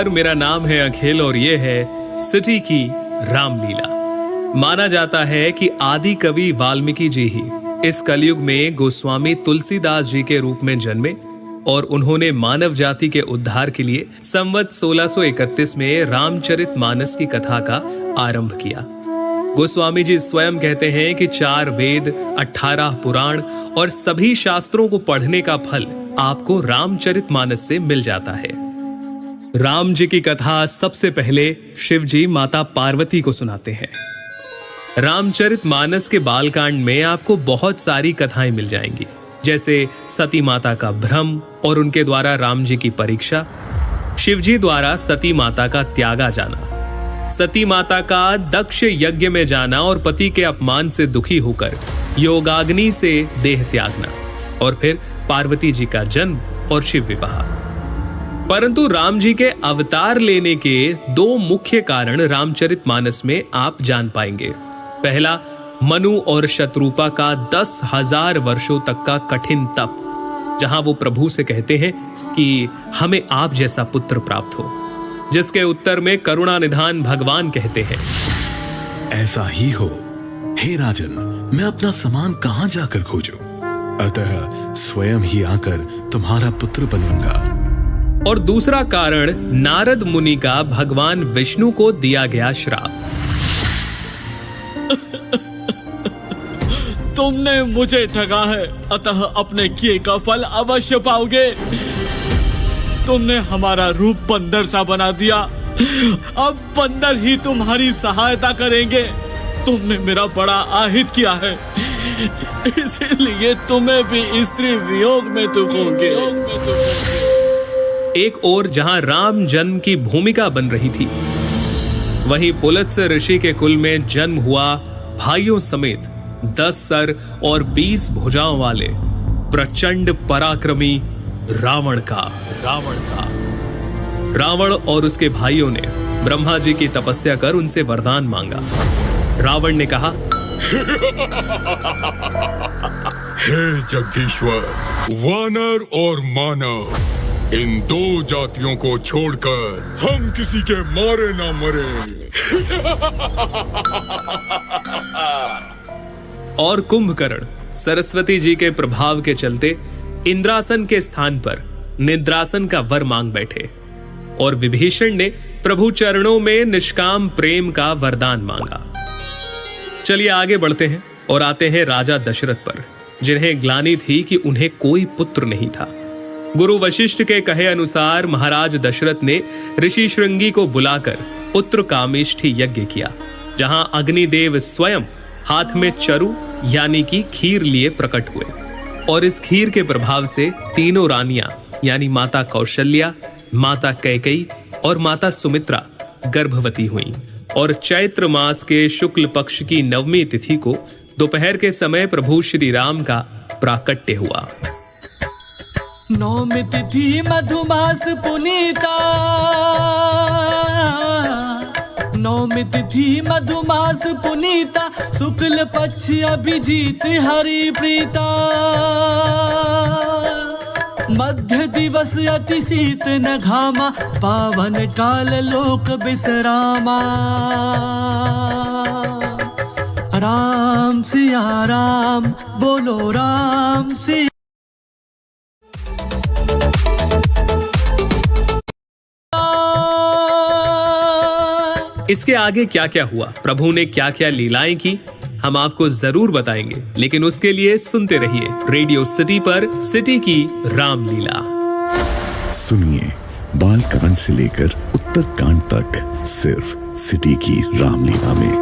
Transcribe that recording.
मेरा नाम है अखिल और ये है सिटी की रामलीला। माना जाता है कि आदि कवि वाल्मीकि जी ही इस कलयुग में गोस्वामी तुलसीदास जी के रूप में जन्मे और उन्होंने मानव जाति के उद्धार के लिए संवत 1631 में रामचरितमानस की कथा का आरंभ किया। गोस्वामी जी स्वयं कहते हैं कि 4 वेद, 18 पुराण और सभी शास्त्रों को पढ़ने का फल आपको रामचरितमानस से मिल जाता है। राम जी की कथा सबसे पहले शिव जी माता पार्वती को सुनाते हैं। रामचरितमानस के बालकांड में आपको बहुत सारी कथाएं मिल जाएंगी, जैसे सती माता का भ्रम और उनके द्वारा राम जी की परीक्षा, शिव जी द्वारा सती माता का त्यागा जाना, सती माता का दक्ष यज्ञ में जाना और पति के अपमान से दुखी होकर योगाग्नि से देह त्यागना, और फिर पार्वती जी का जन्म और शिव विवाह। परंतु राम जी के अवतार लेने के 2 मुख्य कारण रामचरितमानस में आप जान पाएंगे। पहला, मनु और शत्रुपा का 10,000 वर्षों तक का कठिन तप, जहां वो प्रभु से कहते हैं कि हमें आप जैसा पुत्र प्राप्त हो, जिसके उत्तर में करुणा निधान भगवान कहते हैं, ऐसा ही हो हे राजन, मैं अपना समान कहां जाकर खोजूं? अतः स्वयं ही आकर तुम्हारा पुत्र बनूंगा। और दूसरा कारण नारद मुनि का भगवान विष्णु को दिया गया श्राप। तुमने मुझे ठगा है, अतः अपने किए का फल अवश्य पाओगे। तुमने हमारा रूप बंदर सा बना दिया, अब बंदर ही तुम्हारी सहायता करेंगे। तुमने मेरा बड़ा आहित किया है, इसीलिए तुम्हें भी स्त्री वियोग में दुखोगे। एक ओर जहां राम जन्म की भूमिका बन रही थी, वहीं पुलत्स्य ऋषि के कुल में जन्म हुआ भाइयों समेत 10 सर और 20 भुजाओं वाले प्रचंड पराक्रमी रावण और उसके भाइयों ने ब्रह्मा जी की तपस्या कर उनसे वरदान मांगा। रावण ने कहा, हे जगदीश्वर, वानर और मानव, इन 2 जातियों को छोड़कर हम किसी के मारे ना मरे। और कुंभकर्ण सरस्वती जी के प्रभाव के चलते इंद्रासन के स्थान पर निद्रासन का वर मांग बैठे और विभीषण ने प्रभु चरणों में निष्काम प्रेम का वरदान मांगा। चलिए आगे बढ़ते हैं और आते हैं राजा दशरथ पर, जिन्हें ग्लानि थी कि उन्हें कोई पुत्र नहीं था। गुरु वशिष्ठ के कहे अनुसार महाराज दशरथ ने ऋषि श्रृंगी को बुलाकर पुत्र कामेष्ठी यज्ञ किया, जहां अग्निदेव स्वयं हाथ में चरु यानी कि खीर लिए प्रकट हुए और इस खीर के प्रभाव से तीनों रानियां यानी माता कौशल्या, माता कैकेयी और माता सुमित्रा गर्भवती हुईं और चैत्र मास के शुक्ल पक्ष की 9वीं तिथि को दोपहर के समय प्रभु श्री राम का प्राकट्य हुआ। 9वीं तिथि मधुमास पुनीता, 9वीं तिथि मधुमास पुनीता, शुक्ल पक्ष अभिजीत हरि प्रीता, मध्य दिवस अति शीत न घामा, पावन काल लोक विश्रामा। राम सिया राम, बोलो राम सिया। इसके आगे क्या क्या हुआ, प्रभु ने क्या क्या लीलाएं की, हम आपको जरूर बताएंगे, लेकिन उसके लिए सुनते रहिए रेडियो सिटी पर सिटी की रामलीला। सुनिए बाल कांड से लेकर उत्तर कांड तक, सिर्फ सिटी की रामलीला में।